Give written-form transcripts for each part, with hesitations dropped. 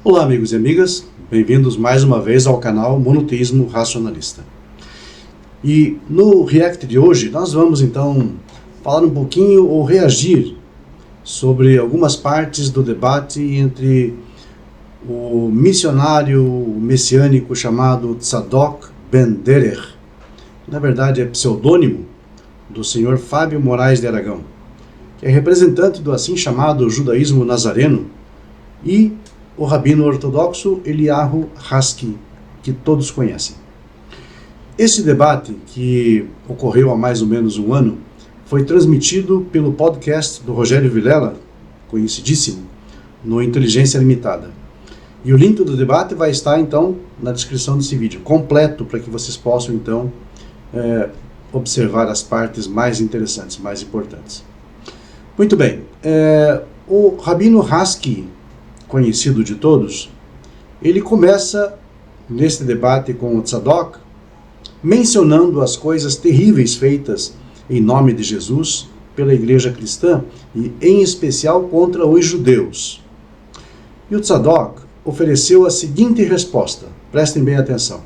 Olá amigos e amigas, bem-vindos mais uma vez ao canal Monoteísmo Racionalista. E no React de hoje nós vamos então falar um pouquinho ou reagir sobre algumas partes do debate entre o missionário messiânico chamado Tzadok Ben Derech, que na verdade é pseudônimo do senhor Fábio Moraes de Aragão, que é representante do assim chamado judaísmo nazareno, e o rabino ortodoxo Eliyahu Haskell, que todos conhecem. Esse debate, que ocorreu há mais ou menos um ano, foi transmitido pelo podcast do Rogério Vilela, conhecidíssimo, no Inteligência Limitada. E o link do debate vai estar, então, na descrição desse vídeo, completo, para que vocês possam, então, observar as partes mais interessantes, mais importantes. Muito bem, o rabino Haskell, conhecido de todos, ele começa neste debate com o Tzadok, mencionando as coisas terríveis feitas em nome de Jesus pela igreja cristã e em especial contra os judeus. E o Tzadok ofereceu a seguinte resposta, prestem bem atenção.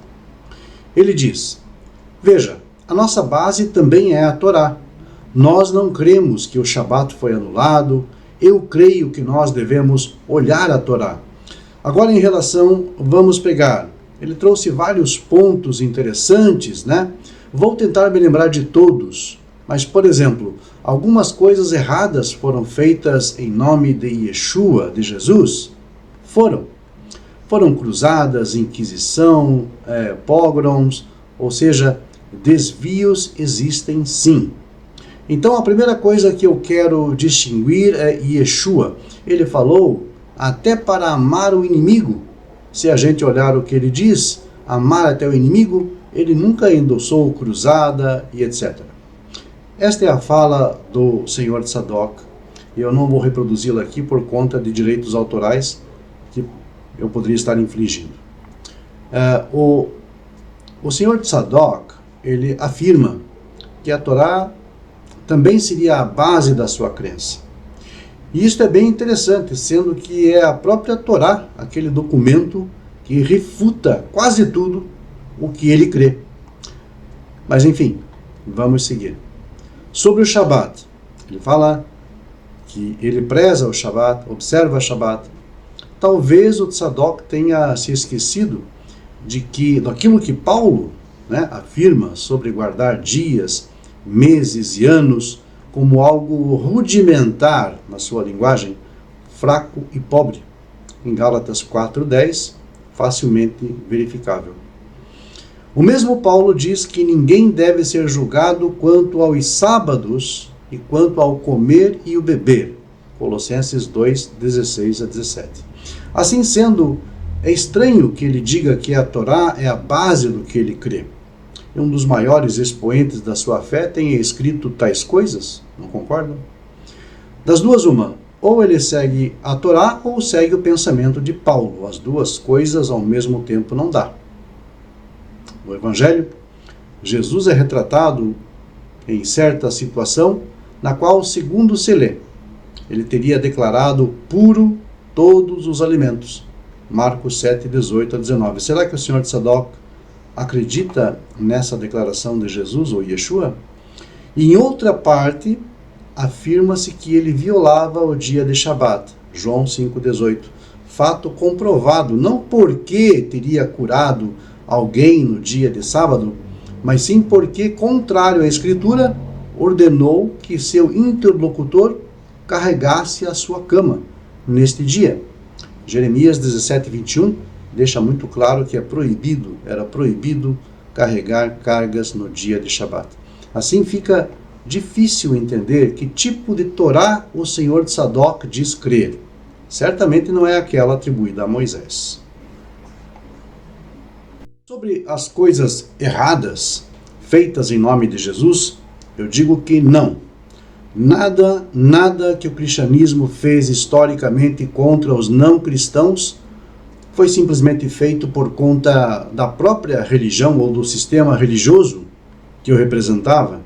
Ele diz: veja, a nossa base também é a Torá. Nós não cremos que o Shabat foi anulado. Eu creio que nós devemos olhar a Torá. Agora, em relação, vamos pegar. Ele trouxe vários pontos interessantes, né? Vou tentar me lembrar de todos. Mas, por exemplo, algumas coisas erradas foram feitas em nome de Yeshua, de Jesus? Foram cruzadas, inquisição, pogroms, ou seja, desvios existem sim. Então a primeira coisa que eu quero distinguir é Yeshua. Ele falou até para amar o inimigo. Se a gente olhar o que ele diz, amar até o inimigo, ele nunca endossou cruzada e etc. Esta é a fala do senhor Tzadok. E eu não vou reproduzi-la aqui por conta de direitos autorais que eu poderia estar infligindo. O senhor Tzadok, ele afirma que a Torá também seria a base da sua crença. E isso é bem interessante, sendo que é a própria Torá, aquele documento que refuta quase tudo o que ele crê. Mas enfim, vamos seguir. Sobre o Shabat, ele fala que ele preza o Shabat, observa o Shabat. Talvez o Tzadok tenha se esquecido daquilo que Paulo, né, afirma sobre guardar dias, meses e anos como algo rudimentar na sua linguagem, fraco e pobre. Em Gálatas 4:10, facilmente verificável. O mesmo Paulo diz que ninguém deve ser julgado quanto aos sábados e quanto ao comer e o beber. Colossenses 2:16-17. Assim sendo, é estranho que ele diga que a Torá é a base do que ele crê. Um dos maiores expoentes da sua fé tenha escrito tais coisas? Não concordam? Das duas, uma. Ou ele segue a Torá ou segue o pensamento de Paulo. As duas coisas ao mesmo tempo não dá. No Evangelho, Jesus é retratado em certa situação na qual, segundo se lê, ele teria declarado puro todos os alimentos. Marcos 7:18-19. Será que o senhor Tzadok acredita nessa declaração de Jesus ou Yeshua? E em outra parte, afirma-se que ele violava o dia de Shabat, João 5:18. Fato comprovado, não porque teria curado alguém no dia de sábado, mas sim porque, contrário à Escritura, ordenou que seu interlocutor carregasse a sua cama neste dia. Jeremias 17:21 deixa muito claro que era proibido carregar cargas no dia de Shabat. Assim fica difícil entender que tipo de Torá o senhor Tzadok diz crer. Certamente não é aquela atribuída a Moisés. Sobre as coisas erradas feitas em nome de Jesus, eu digo que não. Nada que o cristianismo fez historicamente contra os não cristãos foi simplesmente feito por conta da própria religião ou do sistema religioso que o representava.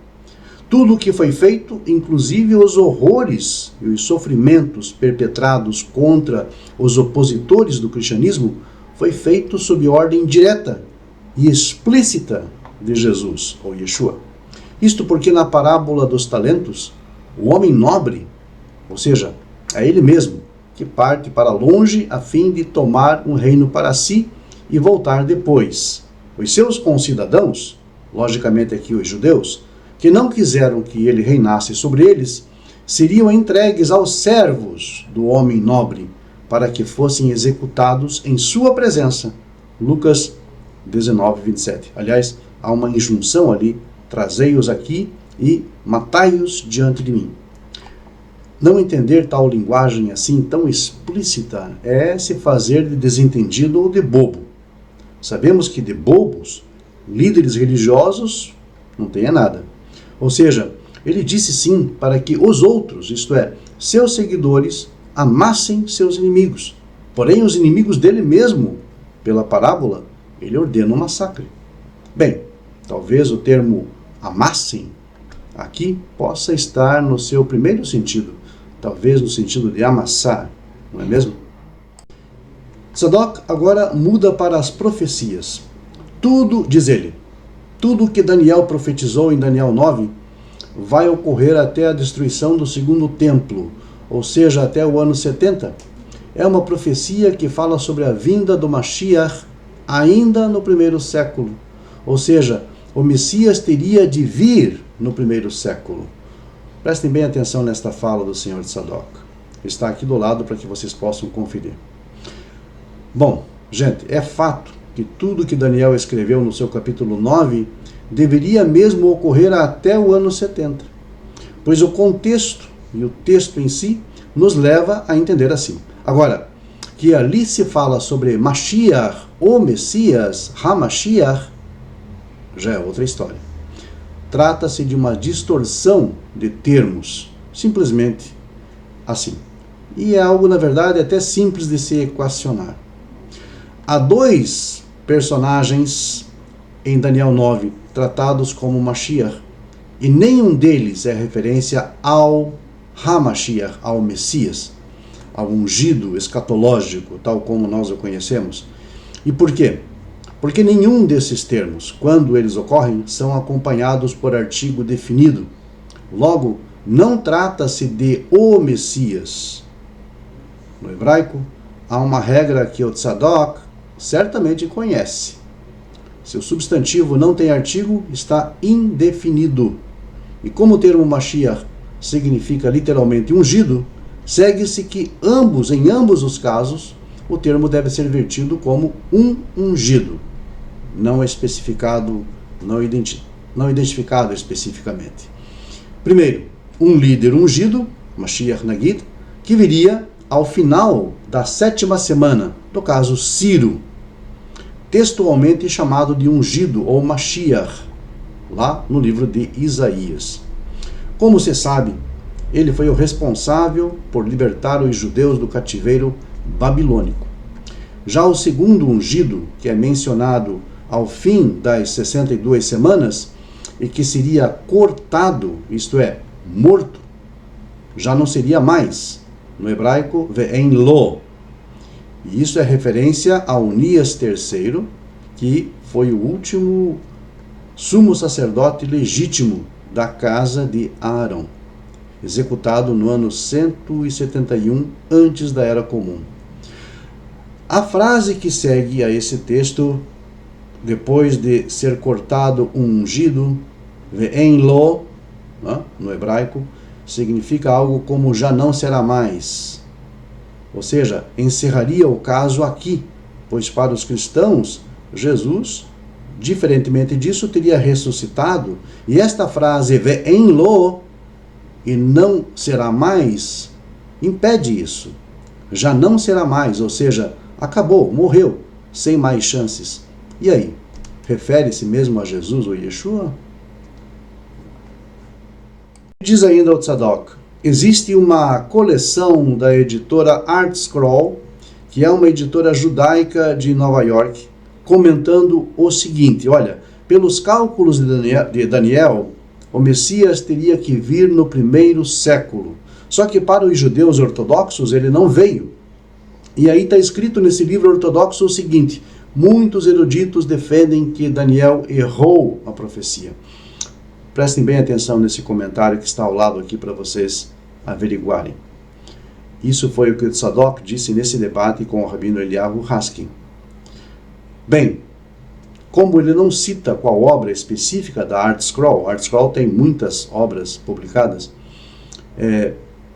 Tudo o que foi feito, inclusive os horrores e os sofrimentos perpetrados contra os opositores do cristianismo, foi feito sob ordem direta e explícita de Jesus, ou Yeshua. Isto porque na parábola dos talentos, o homem nobre, ou seja, é ele mesmo, que parte para longe a fim de tomar um reino para si e voltar depois. Os seus concidadãos, logicamente aqui os judeus, que não quiseram que ele reinasse sobre eles, seriam entregues aos servos do homem nobre, para que fossem executados em sua presença. Lucas 19, 27. Aliás, há uma injunção ali, trazei-os aqui e matai-os diante de mim. Não entender tal linguagem assim tão explícita é se fazer de desentendido ou de bobo. Sabemos que de bobos, líderes religiosos, não tem nada. Ou seja, ele disse sim para que os outros, isto é, seus seguidores, amassem seus inimigos. Porém, os inimigos dele mesmo, pela parábola, ele ordena um massacre. Bem, talvez o termo amassem aqui possa estar no seu primeiro sentido, talvez no sentido de amassar, não é mesmo? Tzadok agora muda para as profecias. Tudo, diz ele, tudo o que Daniel profetizou em Daniel 9 vai ocorrer até a destruição do segundo templo, ou seja, até o ano 70. É uma profecia que fala sobre a vinda do Mashiach ainda no primeiro século. Ou seja, o Messias teria de vir no primeiro século. Prestem bem atenção nesta fala do Senhor Tzadok. Está aqui do lado para que vocês possam conferir. Bom, gente, é fato que tudo que Daniel escreveu no seu capítulo 9 deveria mesmo ocorrer até o ano 70. Pois o contexto e o texto em si nos leva a entender assim. Agora, que ali se fala sobre Mashiach, o Messias, HaMashiach, já é outra história. Trata-se de uma distorção de termos, simplesmente assim. E é algo, na verdade, até simples de se equacionar. Há dois personagens em Daniel 9 tratados como Mashiach, e nenhum deles é referência ao HaMashiach, ao Messias, ao ungido escatológico, tal como nós o conhecemos. E por quê? Porque nenhum desses termos, quando eles ocorrem, são acompanhados por artigo definido. Logo, não trata-se de o Messias. No hebraico, há uma regra que o Tzadok certamente conhece. Se o substantivo não tem artigo, está indefinido. E como o termo Mashiach significa literalmente ungido, segue-se que em ambos os casos, o termo deve ser vertido como um ungido, não especificado, não identificado especificamente. Primeiro, um líder ungido, Mashiach Nagid, que viria ao final da 7ª semana, no caso Ciro, textualmente chamado de ungido ou Mashiach, lá no livro de Isaías. Como se sabe, ele foi o responsável por libertar os judeus do cativeiro babilônico. Já o segundo ungido, que é mencionado ao fim das 62 semanas, e que seria cortado, isto é, morto, já não seria mais. No hebraico, ve'en lo. E isso é referência a Onias III, que foi o último sumo sacerdote legítimo da casa de Arão, executado no ano 171 antes da Era Comum. A frase que segue a esse texto, depois de ser cortado um ungido, ve'en lo, no hebraico, significa algo como já não será mais. Ou seja, encerraria o caso aqui, pois para os cristãos, Jesus, diferentemente disso, teria ressuscitado, e esta frase, ve'en lo, e não será mais, impede isso. Já não será mais, ou seja, acabou, morreu, sem mais chances. E aí, refere-se mesmo a Jesus ou Yeshua? Diz ainda o Tzadok, existe uma coleção da editora ArtScroll que é uma editora judaica de Nova York, comentando o seguinte: olha, pelos cálculos de Daniel, o Messias teria que vir no primeiro século. Só que para os judeus ortodoxos ele não veio. E aí está escrito nesse livro ortodoxo o seguinte: muitos eruditos defendem que Daniel errou a profecia. Prestem bem atenção nesse comentário que está ao lado aqui para vocês averiguarem. Isso foi o que o Tzadok disse nesse debate com o rabino Eliyahu Haskin. Bem, como ele não cita qual obra específica da ArtScroll tem muitas obras publicadas,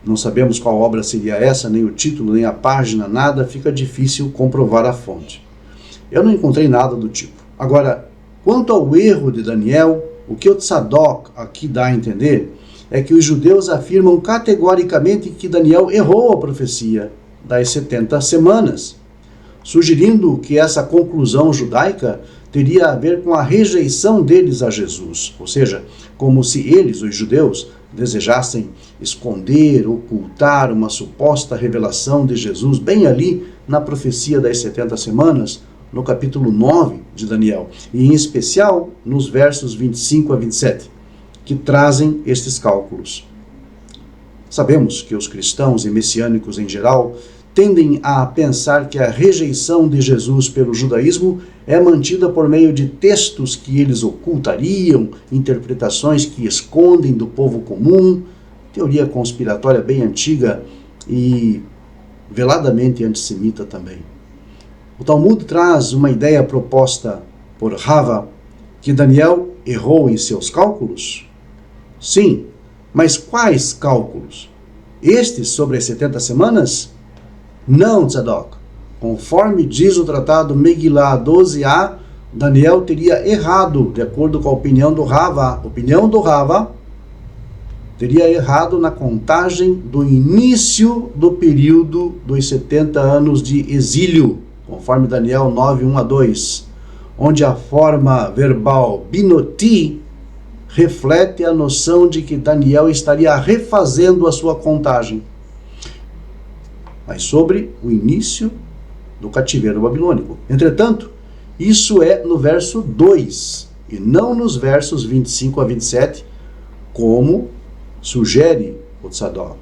não sabemos qual obra seria essa, nem o título, nem a página, nada, fica difícil comprovar a fonte. Eu não encontrei nada do tipo. Agora, quanto ao erro de Daniel, o que o Tzadok aqui dá a entender é que os judeus afirmam categoricamente que Daniel errou a profecia das 70 semanas, sugerindo que essa conclusão judaica teria a ver com a rejeição deles a Jesus, ou seja, como se eles, os judeus, desejassem esconder, ocultar uma suposta revelação de Jesus bem ali na profecia das 70 semanas, no capítulo 9 de Daniel, e em especial nos versos 25 a 27, que trazem estes cálculos. Sabemos que os cristãos e messiânicos em geral tendem a pensar que a rejeição de Jesus pelo judaísmo é mantida por meio de textos que eles ocultariam, interpretações que escondem do povo comum, teoria conspiratória bem antiga e veladamente antissemita também. O Talmud traz uma ideia proposta por Rava, que Daniel errou em seus cálculos? Sim, mas quais cálculos? Estes sobre as 70 semanas? Não, Tzadok. Conforme diz o tratado Megillah 12a, Daniel teria errado, de acordo com a opinião do Rava. Teria errado na contagem do início do período dos 70 anos de exílio, conforme Daniel 9, 1 a 2, onde a forma verbal binoti reflete a noção de que Daniel estaria refazendo a sua contagem, mas sobre o início do cativeiro babilônico. Entretanto, isso é no verso 2, e não nos versos 25 a 27, como sugere o Tzadok.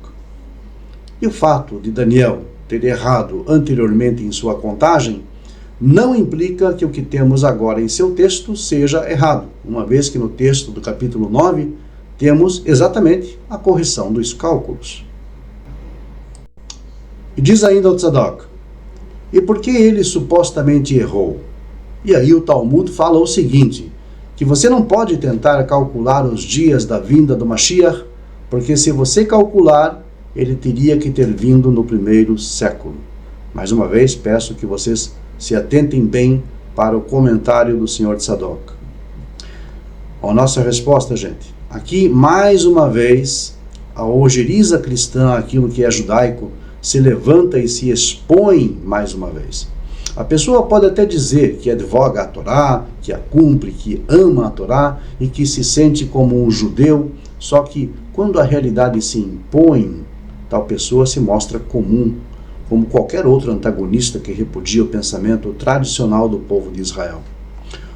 E o fato de Daniel ter errado anteriormente em sua contagem não implica que o que temos agora em seu texto seja errado, uma vez que no texto do capítulo 9 temos exatamente a correção dos cálculos. E diz ainda o Tzadok: e por que ele supostamente errou? E aí o Talmud fala o seguinte, que você não pode tentar calcular os dias da vinda do Mashiach, porque se você calcular, ele teria que ter vindo no primeiro século. Mais uma vez, peço que vocês se atentem bem para o comentário do Sr. Tzadok. A nossa resposta, gente, aqui mais uma vez, a ojeriza cristã, aquilo que é judaico, se levanta e se expõe mais uma vez. A pessoa pode até dizer que advoga a Torá, que a cumpre, que ama a Torá e que se sente como um judeu, só que quando a realidade se impõe, tal pessoa se mostra comum, como qualquer outro antagonista que repudia o pensamento tradicional do povo de Israel.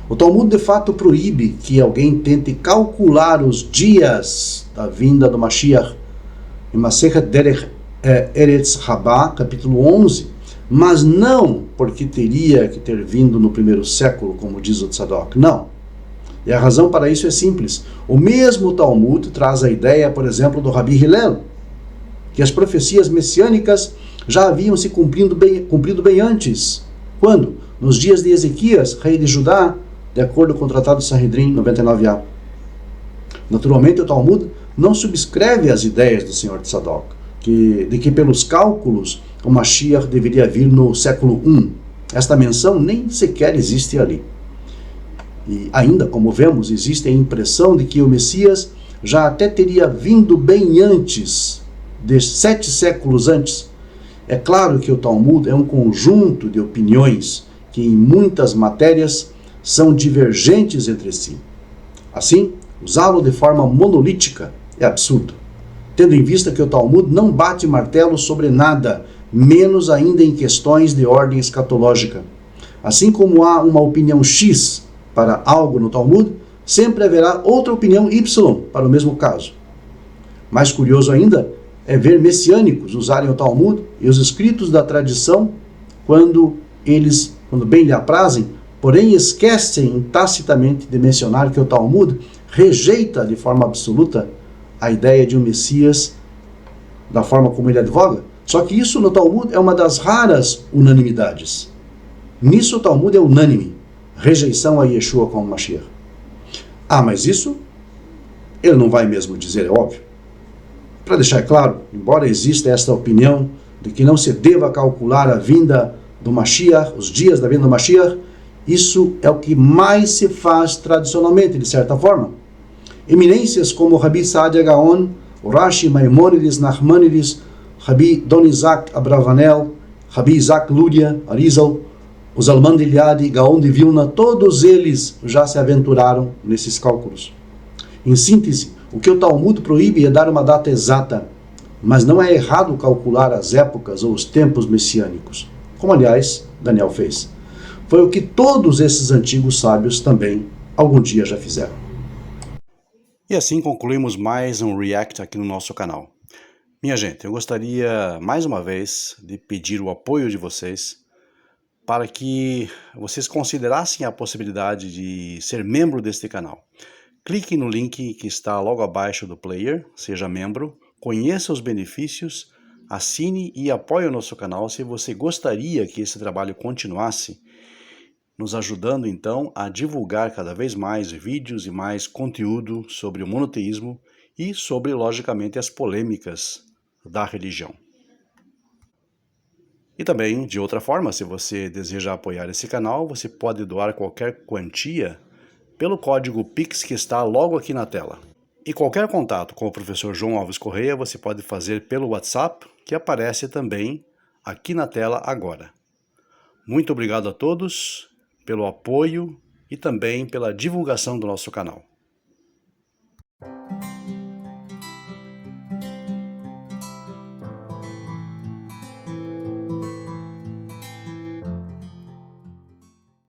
O Talmud de fato proíbe que alguém tente calcular os dias da vinda do Mashiach. Em Masechet Derech Eretz Rabbah, capítulo 11, mas não porque teria que ter vindo no primeiro século, como diz o Tzadok, não. E a razão para isso é simples. O mesmo Talmud traz a ideia, por exemplo, do Rabi Hillel, que as profecias messiânicas já haviam se cumprido bem antes. Quando? Nos dias de Ezequias, rei de Judá, de acordo com o Tratado de Sanhedrin 99a. Naturalmente, o Talmud não subscreve as ideias do Sr. Tzadok, de que pelos cálculos o Mashiach deveria vir no século I. Esta menção nem sequer existe ali. E ainda, como vemos, existe a impressão de que o Messias já até teria vindo bem antes, de 7 séculos antes. É claro que o Talmud é um conjunto de opiniões que em muitas matérias são divergentes entre si. Assim, usá-lo de forma monolítica é absurdo, tendo em vista que o Talmud não bate martelo sobre nada, menos ainda em questões de ordem escatológica. Assim como há uma opinião X para algo no Talmud, sempre haverá outra opinião Y para o mesmo caso. Mais curioso ainda é ver messiânicos usarem o Talmud e os escritos da tradição quando bem lhe aprazem, porém esquecem tacitamente de mencionar que o Talmud rejeita de forma absoluta a ideia de um Messias da forma como ele advoga. Só que isso no Talmud é uma das raras unanimidades. Nisso o Talmud é unânime, rejeição a Yeshua como Mashiach. Ah, mas isso ele não vai mesmo dizer, é óbvio. Para deixar claro, embora exista esta opinião de que não se deva calcular a vinda do Mashiach, os dias da vinda do Mashiach, isso é o que mais se faz tradicionalmente, de certa forma. Eminências como Rabi Saadia Gaon, Rashi, Maimonides, Nachmanides, Rabi Donizak Abravanel, Rabi Isaac Luria, Arizal, o Zalman de Iliade, Gaon de Vilna, todos eles já se aventuraram nesses cálculos. Em síntese, o que o Talmud proíbe é dar uma data exata, mas não é errado calcular as épocas ou os tempos messiânicos, como aliás Daniel fez. Foi o que todos esses antigos sábios também algum dia já fizeram. E assim concluímos mais um React aqui no nosso canal. Minha gente, eu gostaria mais uma vez de pedir o apoio de vocês para que vocês considerassem a possibilidade de ser membro deste canal. Clique no link que está logo abaixo do player, seja membro, conheça os benefícios, assine e apoie o nosso canal se você gostaria que esse trabalho continuasse, nos ajudando então a divulgar cada vez mais vídeos e mais conteúdo sobre o monoteísmo e sobre, logicamente, as polêmicas da religião. E também, de outra forma, se você deseja apoiar esse canal, você pode doar qualquer quantia pelo código PIX que está logo aqui na tela. E qualquer contato com o professor João Alves Correia você pode fazer pelo WhatsApp, que aparece também aqui na tela agora. Muito obrigado a todos pelo apoio e também pela divulgação do nosso canal.